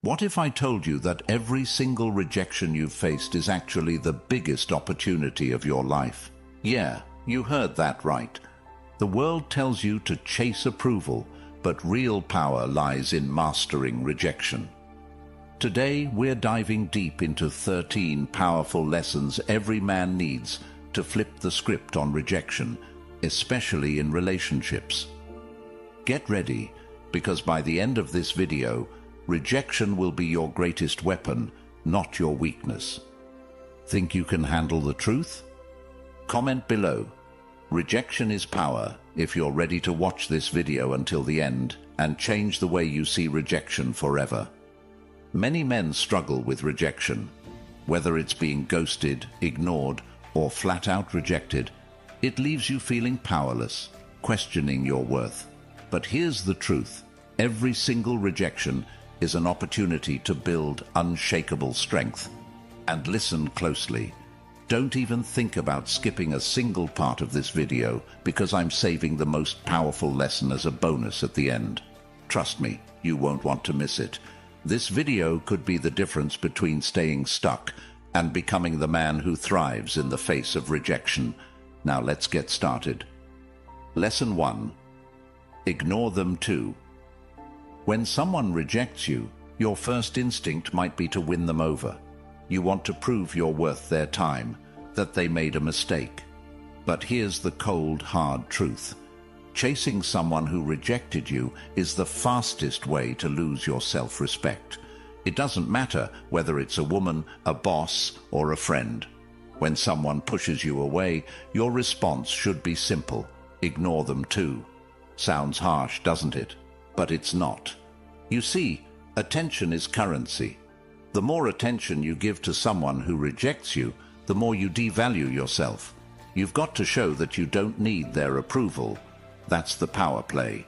What if I told you that every single rejection you've faced is actually the biggest opportunity of your life? Yeah, you heard that right. The world tells you to chase approval, but real power lies in mastering rejection. Today, we're diving deep into 13 powerful lessons every man needs to flip the script on rejection, especially in relationships. Get ready, because by the end of this video, rejection will be your greatest weapon, not your weakness. Think you can handle the truth? Comment below. Rejection is power if you're ready to watch this video until the end and change the way you see rejection forever. Many men struggle with rejection. Whether it's being ghosted, ignored, or flat out rejected, it leaves you feeling powerless, questioning your worth. But here's the truth. Every single rejection is an opportunity to build unshakable strength. And listen closely. Don't even think about skipping a single part of this video because I'm saving the most powerful lesson as a bonus at the end. Trust me, you won't want to miss it. This video could be the difference between staying stuck and becoming the man who thrives in the face of rejection. Now let's get started. Lesson 1. Ignore them too. When someone rejects you, your first instinct might be to win them over. You want to prove you're worth their time, that they made a mistake. But here's the cold, hard truth. Chasing someone who rejected you is the fastest way to lose your self-respect. It doesn't matter whether it's a woman, a boss, or a friend. When someone pushes you away, your response should be simple. Ignore them too. Sounds harsh, doesn't it? But it's not. You see, attention is currency. The more attention you give to someone who rejects you, the more you devalue yourself. You've got to show that you don't need their approval. That's the power play.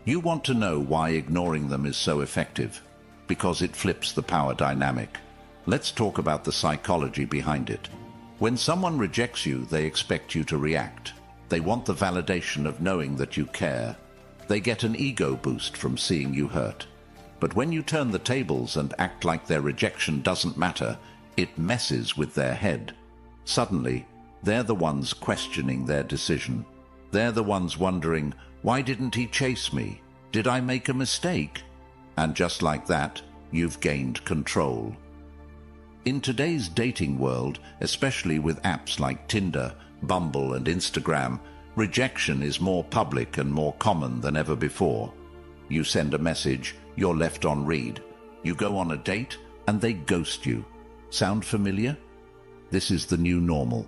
You want to know why ignoring them is so effective? Because it flips the power dynamic. Let's talk about the psychology behind it. When someone rejects you, they expect you to react. They want the validation of knowing that you care. They get an ego boost from seeing you hurt. But when you turn the tables and act like their rejection doesn't matter, it messes with their head. Suddenly, they're the ones questioning their decision. They're the ones wondering, why didn't he chase me? Did I make a mistake? And just like that, you've gained control. In today's dating world, especially with apps like Tinder, Bumble, and Instagram, rejection is more public and more common than ever before. You send a message, you're left on read. You go on a date, and they ghost you. Sound familiar? This is the new normal.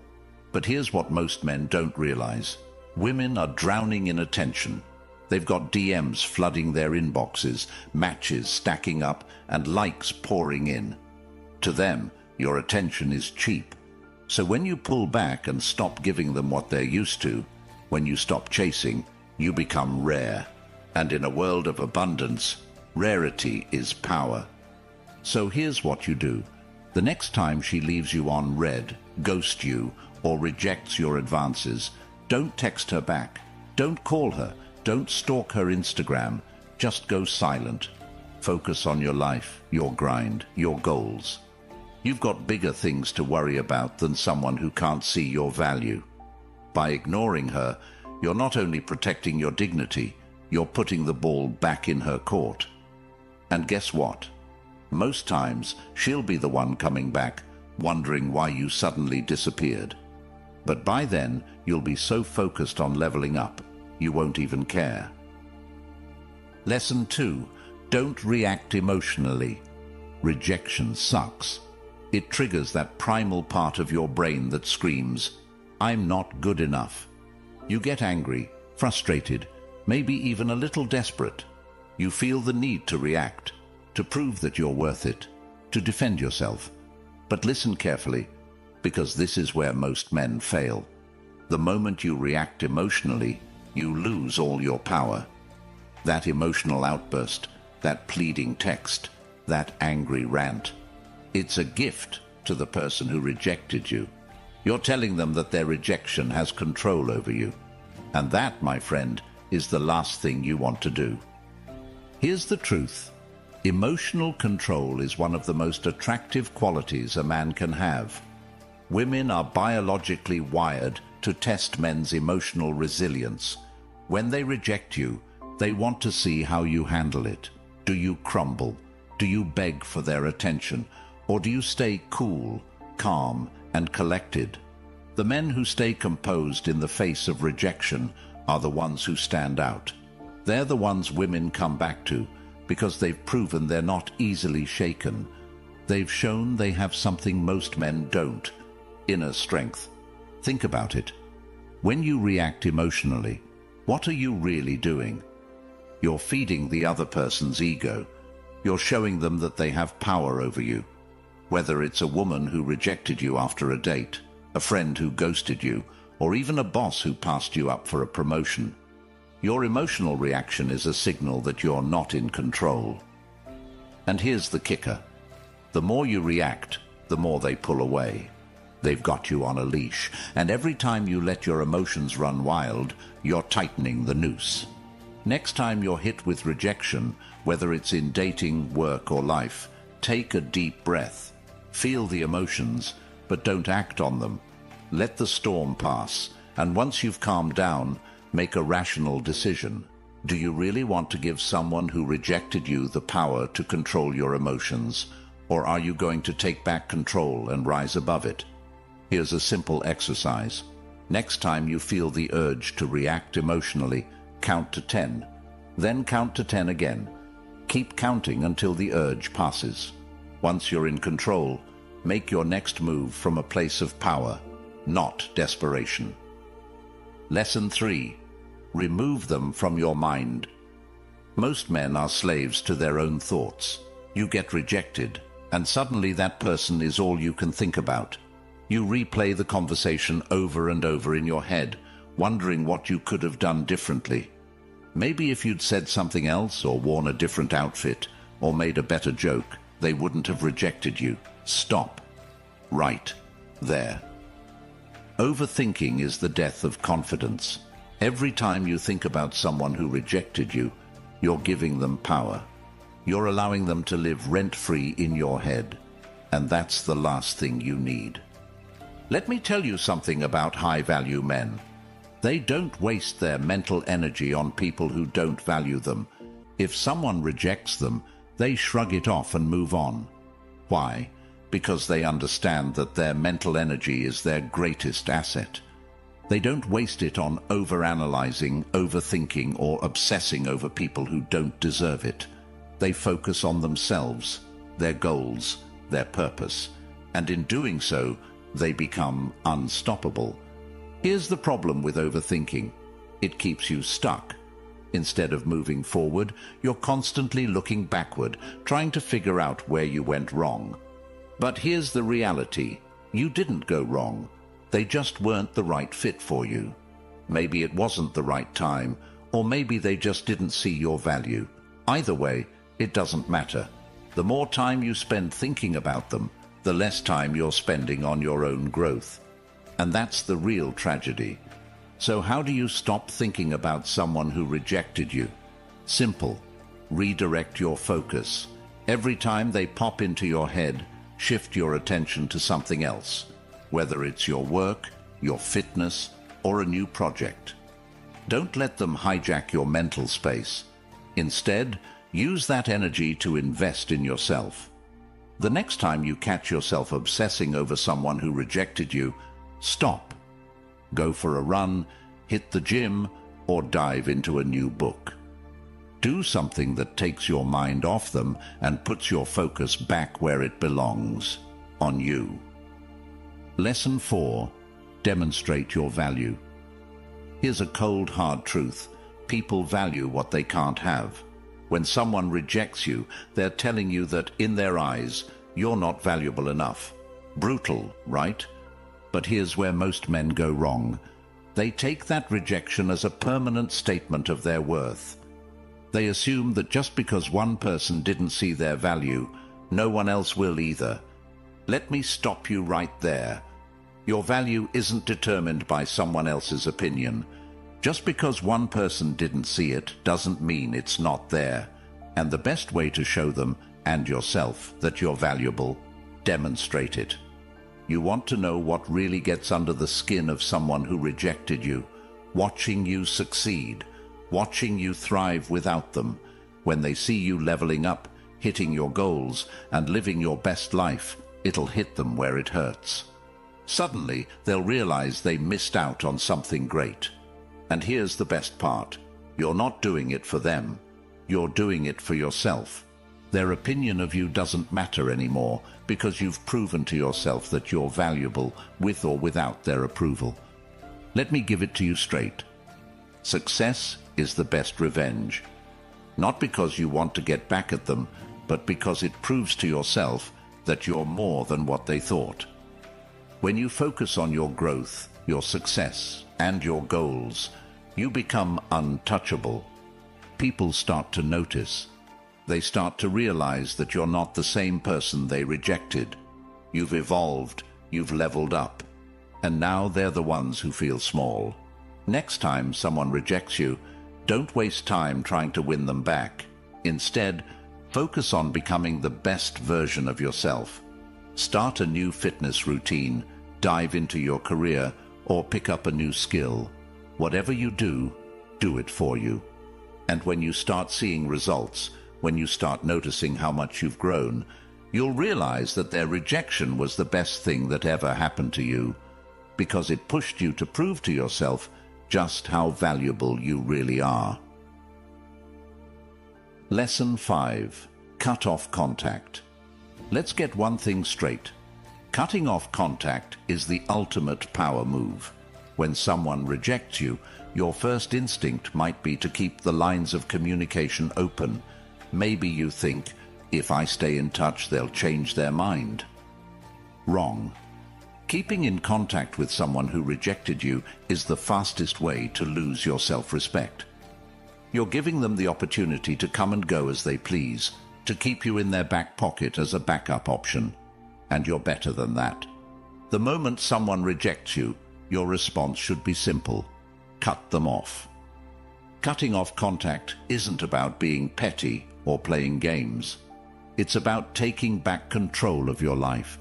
But here's what most men don't realize. Women are drowning in attention. They've got DMs flooding their inboxes, matches stacking up, and likes pouring in. To them, your attention is cheap. So when you pull back and stop giving them what they're used to, when you stop chasing, you become rare. And in a world of abundance, rarity is power. So here's what you do. The next time she leaves you on red, ghosts you, or rejects your advances, don't text her back. Don't call her. Don't stalk her Instagram. Just go silent. Focus on your life, your grind, your goals. You've got bigger things to worry about than someone who can't see your value. By ignoring her, you're not only protecting your dignity, you're putting the ball back in her court. And guess what? Most times, she'll be the one coming back, wondering why you suddenly disappeared. But by then, you'll be so focused on leveling up, you won't even care. Lesson 2. Don't react emotionally. Rejection sucks. It triggers that primal part of your brain that screams, I'm not good enough. You get angry, frustrated, maybe even a little desperate. You feel the need to react, to prove that you're worth it, to defend yourself. But listen carefully, because this is where most men fail. The moment you react emotionally, you lose all your power. That emotional outburst, that pleading text, that angry rant, it's a gift to the person who rejected you. You're telling them that their rejection has control over you. And that, my friend, is the last thing you want to do. Here's the truth. Emotional control is one of the most attractive qualities a man can have. Women are biologically wired to test men's emotional resilience. When they reject you, they want to see how you handle it. Do you crumble? Do you beg for their attention? Or do you stay cool, calm, and collected? The men who stay composed in the face of rejection are the ones who stand out. They're the ones women come back to because they've proven they're not easily shaken. They've shown they have something most men don't: inner strength. Think about it. When you react emotionally, what are you really doing? You're feeding the other person's ego. You're showing them that they have power over you. Whether it's a woman who rejected you after a date, a friend who ghosted you, or even a boss who passed you up for a promotion, your emotional reaction is a signal that you're not in control. And here's the kicker. The more you react, the more they pull away. They've got you on a leash, and every time you let your emotions run wild, you're tightening the noose. Next time you're hit with rejection, whether it's in dating, work, or life, take a deep breath. Feel the emotions, but don't act on them. Let the storm pass, and once you've calmed down, make a rational decision. Do you really want to give someone who rejected you the power to control your emotions, or are you going to take back control and rise above it? Here's a simple exercise. Next time you feel the urge to react emotionally, count to 10. Then count to 10 again. Keep counting until the urge passes. Once you're in control, make your next move from a place of power, not desperation. Lesson 3. Remove them from your mind. Most men are slaves to their own thoughts. You get rejected, and suddenly that person is all you can think about. You replay the conversation over and over in your head, wondering what you could have done differently. Maybe if you'd said something else, or worn a different outfit, or made a better joke, they wouldn't have rejected you. Stop. Right there. Overthinking is the death of confidence. Every time you think about someone who rejected you, you're giving them power. You're allowing them to live rent-free in your head, and that's the last thing you need. Let me tell you something about high-value men. They don't waste their mental energy on people who don't value them. If someone rejects them, they shrug it off and move on. Why? Because they understand that their mental energy is their greatest asset. They don't waste it on overanalyzing, overthinking, or obsessing over people who don't deserve it. They focus on themselves, their goals, their purpose, and in doing so, they become unstoppable. Here's the problem with overthinking. It keeps you stuck. Instead of moving forward, you're constantly looking backward, trying to figure out where you went wrong. But here's the reality. You didn't go wrong. They just weren't the right fit for you. Maybe it wasn't the right time, or maybe they just didn't see your value. Either way, it doesn't matter. The more time you spend thinking about them, the less time you're spending on your own growth. And that's the real tragedy. So how do you stop thinking about someone who rejected you? Simple. Redirect your focus. Every time they pop into your head, shift your attention to something else, whether it's your work, your fitness, or a new project. Don't let them hijack your mental space. Instead, use that energy to invest in yourself. The next time you catch yourself obsessing over someone who rejected you, stop. Go for a run, hit the gym, or dive into a new book. Do something that takes your mind off them and puts your focus back where it belongs, on you. Lesson 4. Demonstrate your value. Here's a cold, hard truth. People value what they can't have. When someone rejects you, they're telling you that, in their eyes, you're not valuable enough. Brutal, right? But here's where most men go wrong. They take that rejection as a permanent statement of their worth. They assume that just because one person didn't see their value, no one else will either. Let me stop you right there. Your value isn't determined by someone else's opinion. Just because one person didn't see it doesn't mean it's not there. And the best way to show them and yourself that you're valuable, demonstrate it. You want to know what really gets under the skin of someone who rejected you, watching you succeed, watching you thrive without them. When they see you leveling up, hitting your goals, and living your best life, it'll hit them where it hurts. Suddenly, they'll realize they missed out on something great. And here's the best part. You're not doing it for them. You're doing it for yourself. Their opinion of you doesn't matter anymore because you've proven to yourself that you're valuable with or without their approval. Let me give it to you straight. Success is the best revenge. Not because you want to get back at them, but because it proves to yourself that you're more than what they thought. When you focus on your growth, your success, and your goals, you become untouchable. People start to notice. They start to realize that you're not the same person they rejected. You've evolved, you've leveled up, and now they're the ones who feel small. Next time someone rejects you, don't waste time trying to win them back. Instead, focus on becoming the best version of yourself. Start a new fitness routine, dive into your career, or pick up a new skill. Whatever you do, do it for you. And when you start seeing results, when you start noticing how much you've grown, you'll realize that their rejection was the best thing that ever happened to you, because it pushed you to prove to yourself just how valuable you really are. Lesson 5. Cut off contact. Let's get one thing straight. Cutting off contact is the ultimate power move. When someone rejects you, your first instinct might be to keep the lines of communication open. Maybe you think, if I stay in touch, they'll change their mind. Wrong. Keeping in contact with someone who rejected you is the fastest way to lose your self-respect. You're giving them the opportunity to come and go as they please, to keep you in their back pocket as a backup option. And you're better than that. The moment someone rejects you, your response should be simple. Cut them off. Cutting off contact isn't about being petty or playing games. It's about taking back control of your life.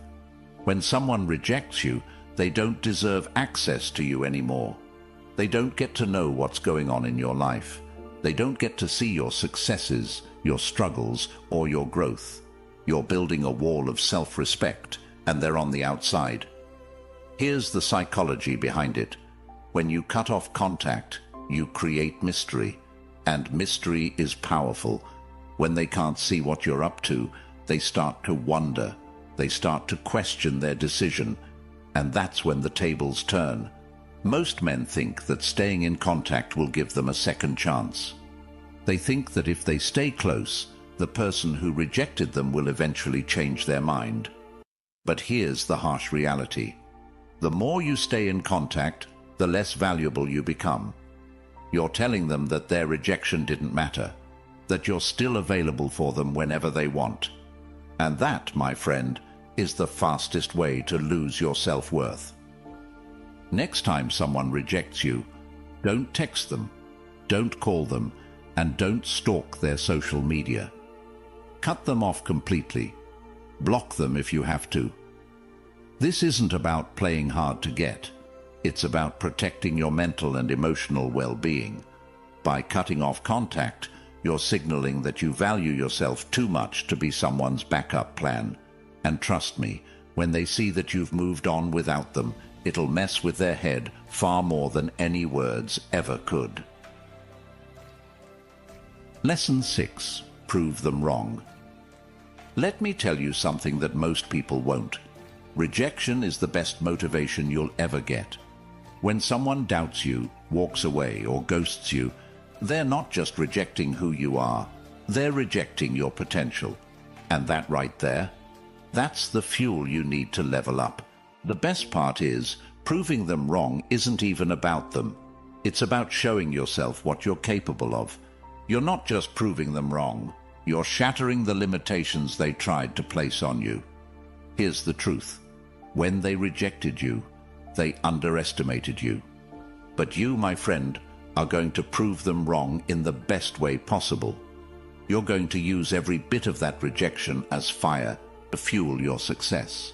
When someone rejects you, they don't deserve access to you anymore. They don't get to know what's going on in your life. They don't get to see your successes, your struggles, or your growth. You're building a wall of self-respect, and they're on the outside. Here's the psychology behind it. When you cut off contact, you create mystery, and mystery is powerful. When they can't see what you're up to, they start to wonder. They start to question their decision, and that's when the tables turn. Most men think that staying in contact will give them a second chance. They think that if they stay close, the person who rejected them will eventually change their mind. But here's the harsh reality. The more you stay in contact, the less valuable you become. You're telling them that their rejection didn't matter, that you're still available for them whenever they want. And that, my friend, is the fastest way to lose your self-worth. Next time someone rejects you, don't text them, don't call them, and don't stalk their social media. Cut them off completely. Block them if you have to. This isn't about playing hard to get. It's about protecting your mental and emotional well-being. By cutting off contact, you're signaling that you value yourself too much to be someone's backup plan. And trust me, when they see that you've moved on without them, it'll mess with their head far more than any words ever could. Lesson 6. Prove them wrong. Let me tell you something that most people won't. Rejection is the best motivation you'll ever get. When someone doubts you, walks away, or ghosts you, they're not just rejecting who you are, they're rejecting your potential. And that right there, that's the fuel you need to level up. The best part is, proving them wrong isn't even about them. It's about showing yourself what you're capable of. You're not just proving them wrong, you're shattering the limitations they tried to place on you. Here's the truth. When they rejected you, they underestimated you. But you, my friend, are going to prove them wrong in the best way possible. You're going to use every bit of that rejection as fire to fuel your success.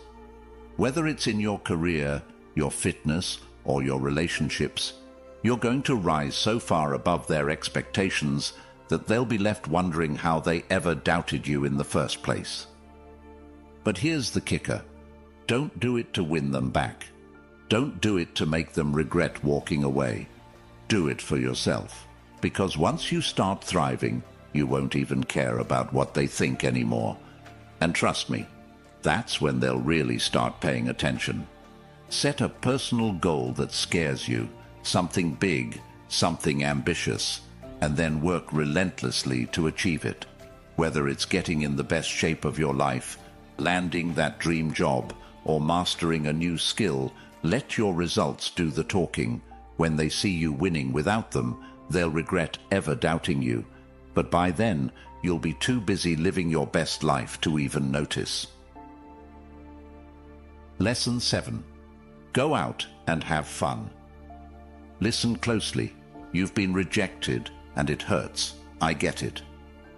Whether it's in your career, your fitness, or your relationships, you're going to rise so far above their expectations that they'll be left wondering how they ever doubted you in the first place. But here's the kicker. Don't do it to win them back. Don't do it to make them regret walking away. Do it for yourself. Because once you start thriving, you won't even care about what they think anymore. And trust me, that's when they'll really start paying attention. Set a personal goal that scares you, something big, something ambitious, and then work relentlessly to achieve it. Whether it's getting in the best shape of your life, landing that dream job, or mastering a new skill, let your results do the talking. When they see you winning without them, they'll regret ever doubting you. But by then, you'll be too busy living your best life to even notice. Lesson 7. Go out and have fun. Listen closely. You've been rejected, and it hurts. I get it.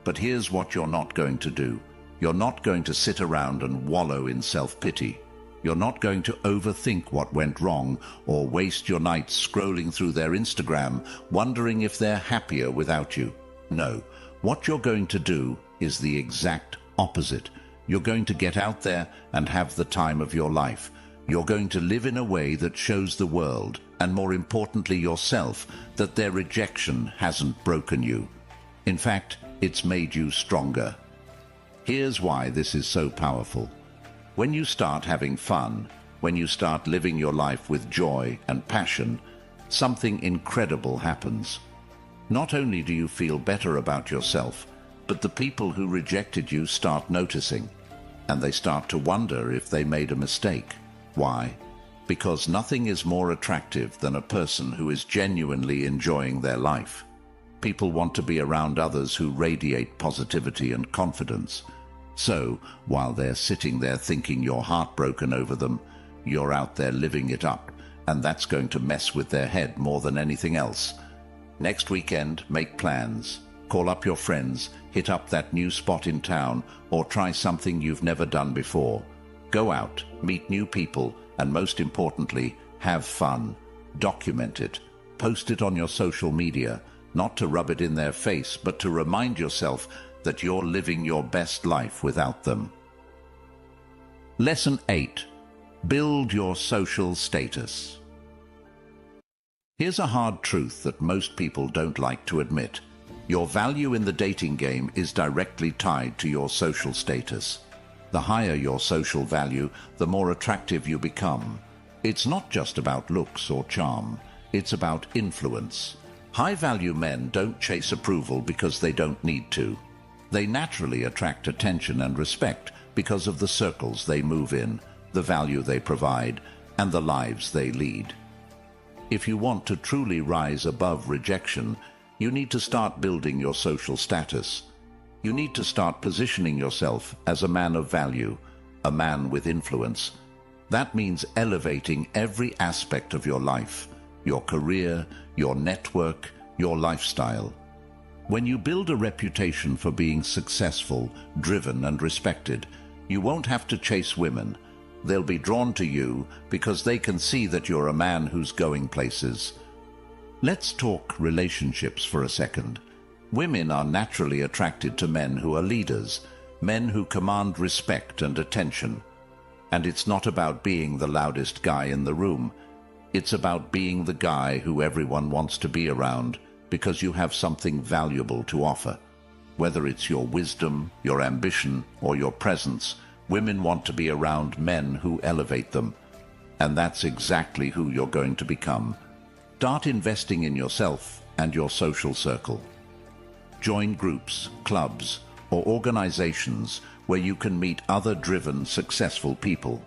But here's what you're not going to do. You're not going to sit around and wallow in self-pity. You're not going to overthink what went wrong or waste your nights scrolling through their Instagram, wondering if they're happier without you. No, what you're going to do is the exact opposite. You're going to get out there and have the time of your life. You're going to live in a way that shows the world, and more importantly yourself, that their rejection hasn't broken you. In fact, it's made you stronger. Here's why this is so powerful. When you start having fun, when you start living your life with joy and passion, something incredible happens. Not only do you feel better about yourself, but the people who rejected you start noticing, and they start to wonder if they made a mistake. Why? Because nothing is more attractive than a person who is genuinely enjoying their life. People want to be around others who radiate positivity and confidence. So, while they're sitting there thinking you're heartbroken over them, you're out there living it up, and that's going to mess with their head more than anything else. Next weekend, make plans. Call up your friends, hit up that new spot in town, or try something you've never done before. Go out, meet new people, and most importantly, have fun. Document it. Post it on your social media, not to rub it in their face, but to remind yourself that you're living your best life without them. Lesson 8. Build your social status. Here's a hard truth that most people don't like to admit. Your value in the dating game is directly tied to your social status. The higher your social value, the more attractive you become. It's not just about looks or charm. It's about influence. High-value men don't chase approval because they don't need to. They naturally attract attention and respect because of the circles they move in, the value they provide, and the lives they lead. If you want to truly rise above rejection, you need to start building your social status. You need to start positioning yourself as a man of value, a man with influence. That means elevating every aspect of your life, your career, your network, your lifestyle. When you build a reputation for being successful, driven, and respected, you won't have to chase women. They'll be drawn to you because they can see that you're a man who's going places. Let's talk relationships for a second. Women are naturally attracted to men who are leaders, men who command respect and attention. And it's not about being the loudest guy in the room. It's about being the guy who everyone wants to be around because you have something valuable to offer. Whether it's your wisdom, your ambition, or your presence, women want to be around men who elevate them. And that's exactly who you're going to become. Start investing in yourself and your social circle. Join groups, clubs, or organizations where you can meet other driven, successful people.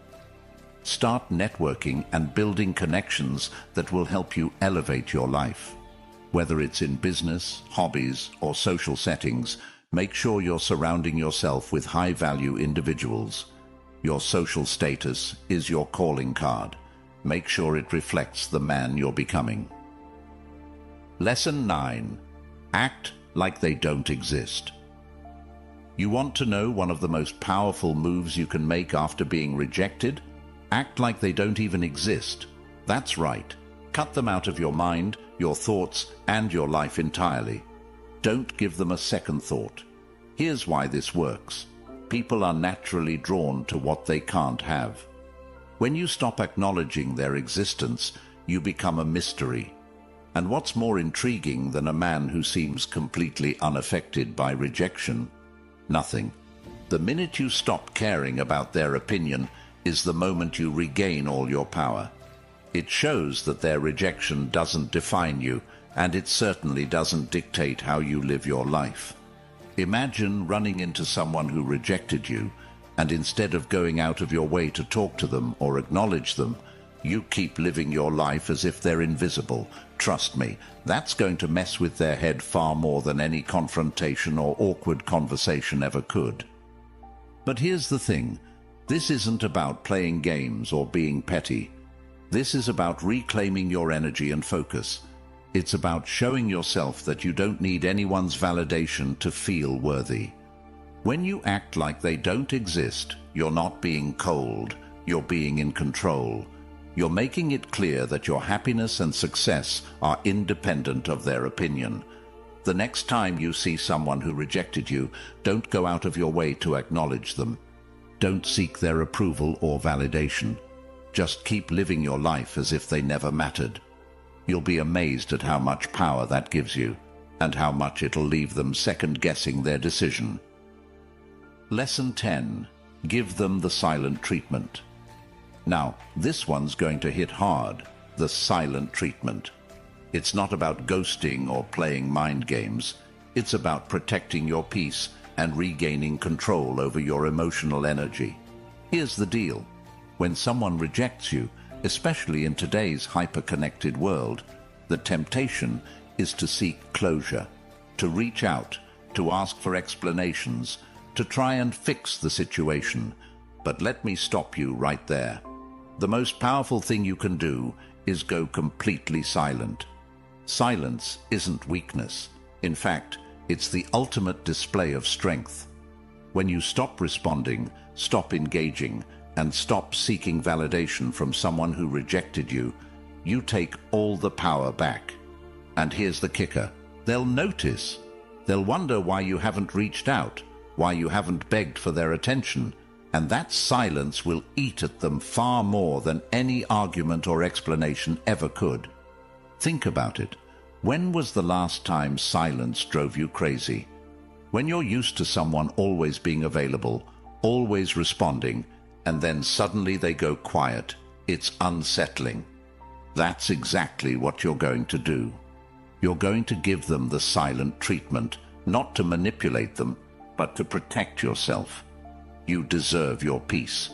Start networking and building connections that will help you elevate your life. Whether it's in business, hobbies, or social settings, make sure you're surrounding yourself with high-value individuals. Your social status is your calling card. Make sure it reflects the man you're becoming. Lesson 9. Act like they don't exist. You want to know one of the most powerful moves you can make after being rejected? Act like they don't even exist. That's right. Cut them out of your mind, your thoughts, and your life entirely. Don't give them a second thought. Here's why this works. People are naturally drawn to what they can't have. When you stop acknowledging their existence, you become a mystery. And what's more intriguing than a man who seems completely unaffected by rejection? Nothing. The minute you stop caring about their opinion is the moment you regain all your power. It shows that their rejection doesn't define you, and it certainly doesn't dictate how you live your life. Imagine running into someone who rejected you, and instead of going out of your way to talk to them or acknowledge them, you keep living your life as if they're invisible. Trust me, that's going to mess with their head far more than any confrontation or awkward conversation ever could. But here's the thing. This isn't about playing games or being petty. This is about reclaiming your energy and focus. It's about showing yourself that you don't need anyone's validation to feel worthy. When you act like they don't exist, you're not being cold, you're being in control. You're making it clear that your happiness and success are independent of their opinion. The next time you see someone who rejected you, don't go out of your way to acknowledge them. Don't seek their approval or validation. Just keep living your life as if they never mattered. You'll be amazed at how much power that gives you, and how much it'll leave them second-guessing their decision. Lesson 10. Give them the silent treatment. Now, this one's going to hit hard, the silent treatment. It's not about ghosting or playing mind games. It's about protecting your peace and regaining control over your emotional energy. Here's the deal. When someone rejects you, especially in today's hyper-connected world, the temptation is to seek closure, to reach out, to ask for explanations, to try and fix the situation. But let me stop you right there. The most powerful thing you can do is go completely silent. Silence isn't weakness. In fact, it's the ultimate display of strength. When you stop responding, stop engaging, and stop seeking validation from someone who rejected you, you take all the power back. And here's the kicker. They'll notice. They'll wonder why you haven't reached out, why you haven't begged for their attention, and that silence will eat at them far more than any argument or explanation ever could. Think about it. When was the last time silence drove you crazy? When you're used to someone always being available, always responding, and then suddenly they go quiet, it's unsettling. That's exactly what you're going to do. You're going to give them the silent treatment, not to manipulate them, but to protect yourself. You deserve your peace.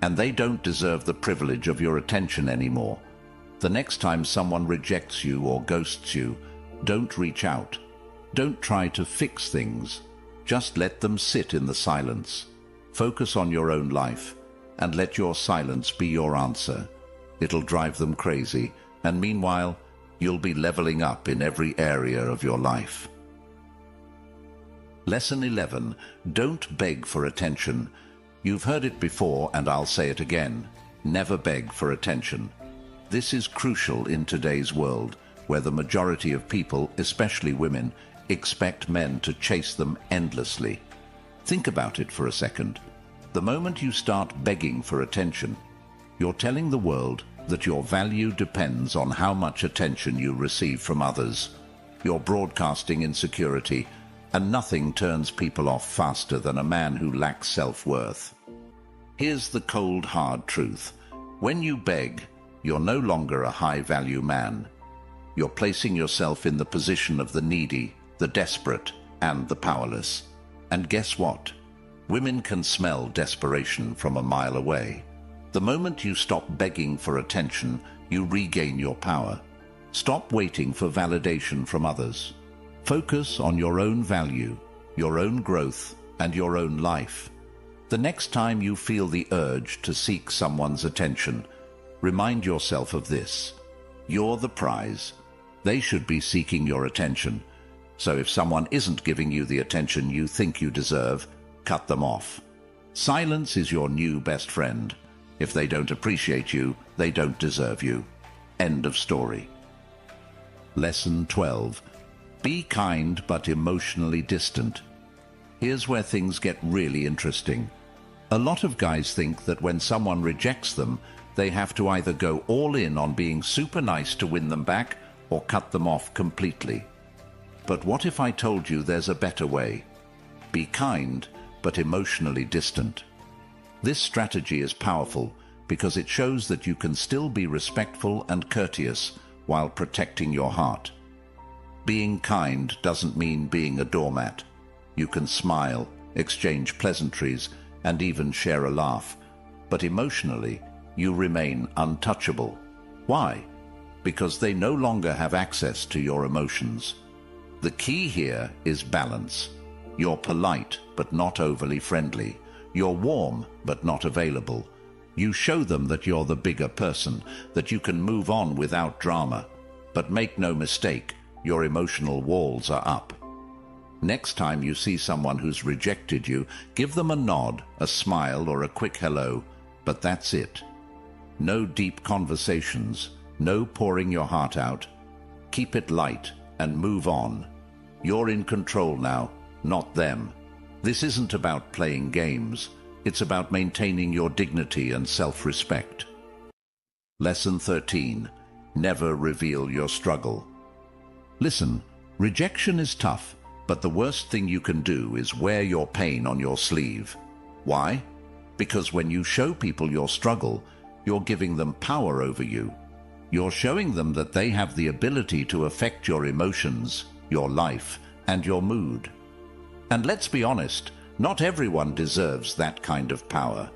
And they don't deserve the privilege of your attention anymore. The next time someone rejects you or ghosts you, don't reach out. Don't try to fix things. Just let them sit in the silence. Focus on your own life, and let your silence be your answer. It'll drive them crazy, and meanwhile, you'll be leveling up in every area of your life. Lesson 11. Don't beg for attention. You've heard it before, and I'll say it again. Never beg for attention. This is crucial in today's world, where the majority of people, especially women, expect men to chase them endlessly. Think about it for a second. The moment you start begging for attention, you're telling the world that your value depends on how much attention you receive from others. You're broadcasting insecurity, and nothing turns people off faster than a man who lacks self-worth. Here's the cold, hard truth. When you beg, you're no longer a high-value man. You're placing yourself in the position of the needy, the desperate, and the powerless. And guess what? Women can smell desperation from a mile away. The moment you stop begging for attention, you regain your power. Stop waiting for validation from others. Focus on your own value, your own growth, and your own life. The next time you feel the urge to seek someone's attention, remind yourself of this. You're the prize. They should be seeking your attention. So if someone isn't giving you the attention you think you deserve, cut them off. Silence is your new best friend. If they don't appreciate you, they don't deserve you. End of story. Lesson 12. Be kind but emotionally distant. Here's where things get really interesting. A lot of guys think that when someone rejects them, they have to either go all in on being super nice to win them back or cut them off completely. But what if I told you there's a better way? Be kind but emotionally distant. This strategy is powerful because it shows that you can still be respectful and courteous while protecting your heart. Being kind doesn't mean being a doormat. You can smile, exchange pleasantries, and even share a laugh. But emotionally, you remain untouchable. Why? Because they no longer have access to your emotions. The key here is balance. You're polite, but not overly friendly. You're warm, but not available. You show them that you're the bigger person, that you can move on without drama. But make no mistake, your emotional walls are up. Next time you see someone who's rejected you, give them a nod, a smile, or a quick hello, but that's it. No deep conversations, no pouring your heart out. Keep it light and move on. You're in control now, not them. This isn't about playing games. It's about maintaining your dignity and self-respect. Lesson 13. Never reveal your struggle. Listen, rejection is tough, but the worst thing you can do is wear your pain on your sleeve. Why? Because when you show people your struggle, you're giving them power over you. You're showing them that they have the ability to affect your emotions, your life, and your mood. And let's be honest, not everyone deserves that kind of power.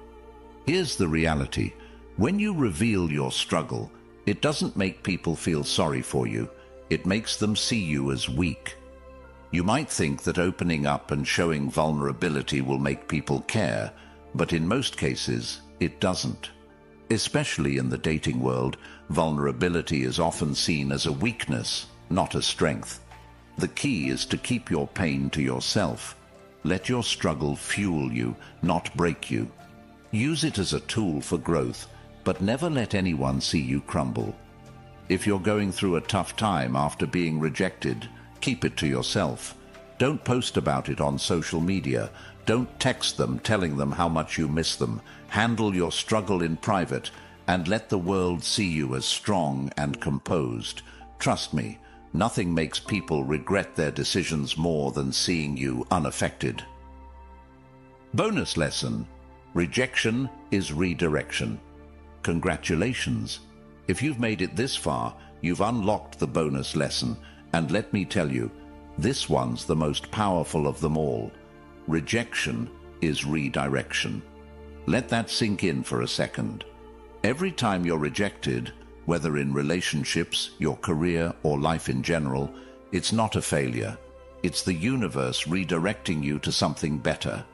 Here's the reality. When you reveal your struggle, it doesn't make people feel sorry for you. It makes them see you as weak. You might think that opening up and showing vulnerability will make people care, but in most cases, it doesn't. Especially in the dating world, vulnerability is often seen as a weakness, not a strength. The key is to keep your pain to yourself. Let your struggle fuel you, not break you. Use it as a tool for growth, but never let anyone see you crumble. If you're going through a tough time after being rejected, keep it to yourself. Don't post about it on social media. Don't text them telling them how much you miss them. Handle your struggle in private and let the world see you as strong and composed. Trust me, nothing makes people regret their decisions more than seeing you unaffected. Bonus lesson: rejection is redirection. Congratulations! If you've made it this far, you've unlocked the bonus lesson, and let me tell you, this one's the most powerful of them all. Rejection is redirection. Let that sink in for a second. Every time you're rejected, whether in relationships, your career, or life in general, it's not a failure. It's the universe redirecting you to something better.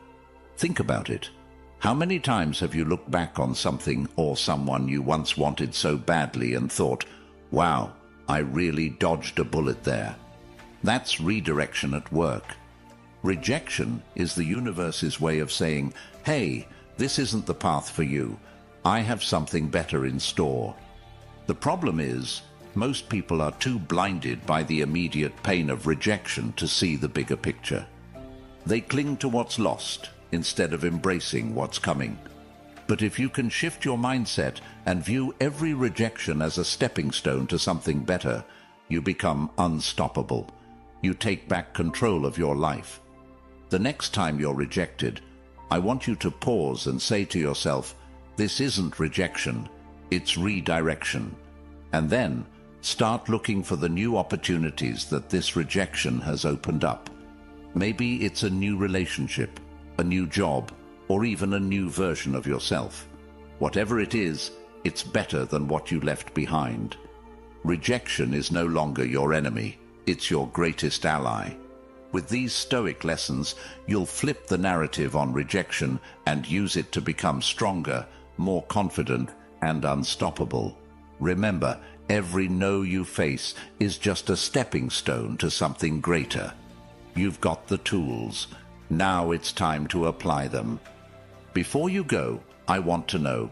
Think about it. How many times have you looked back on something or someone you once wanted so badly and thought, wow, I really dodged a bullet there? That's redirection at work. Rejection is the universe's way of saying, hey, this isn't the path for you. I have something better in store. The problem is, most people are too blinded by the immediate pain of rejection to see the bigger picture. They cling to what's lost instead of embracing what's coming. But if you can shift your mindset and view every rejection as a stepping stone to something better, you become unstoppable. You take back control of your life. The next time you're rejected, I want you to pause and say to yourself, this isn't rejection, it's redirection. And then start looking for the new opportunities that this rejection has opened up. Maybe it's a new relationship, a new job, or even a new version of yourself. Whatever it is, it's better than what you left behind. Rejection is no longer your enemy, it's your greatest ally. With these Stoic lessons, you'll flip the narrative on rejection and use it to become stronger, more confident, and unstoppable. Remember, Every no you face is just a stepping stone to something greater. You've got the tools. Now it's time to apply them. Before you go, I want to know,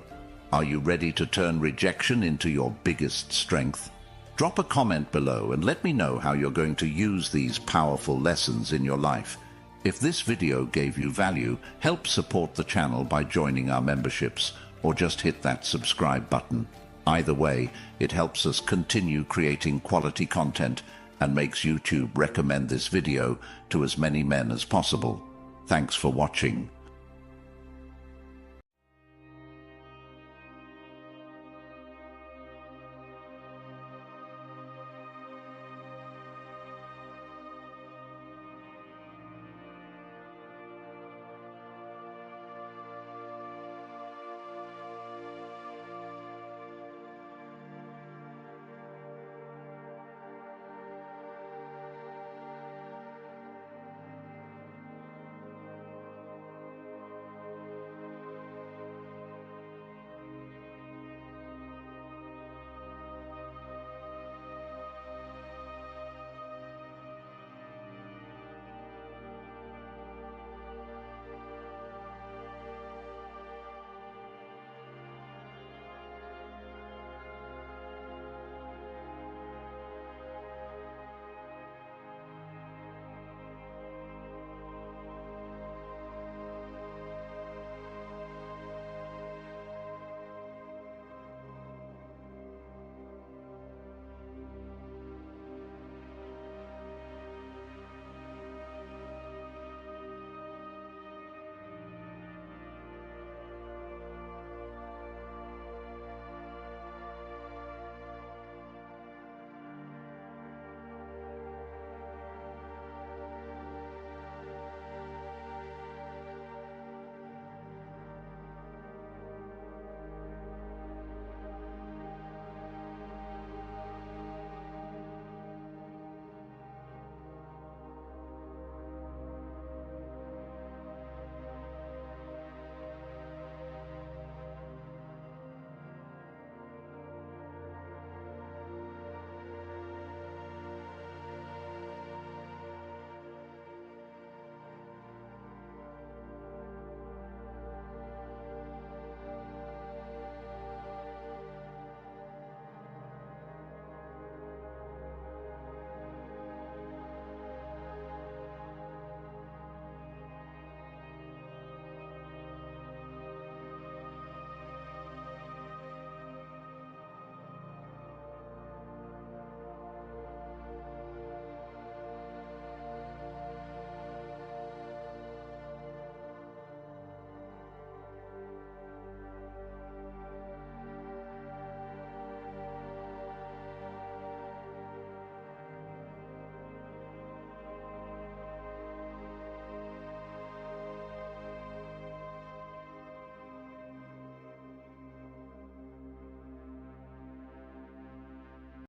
are you ready to turn rejection into your biggest strength? Drop a comment below and let me know how you're going to use these powerful lessons in your life. If this video gave you value, help support the channel by joining our memberships, or just hit that subscribe button. Either way, it helps us continue creating quality content and makes YouTube recommend this video to as many men as possible. Thanks for watching.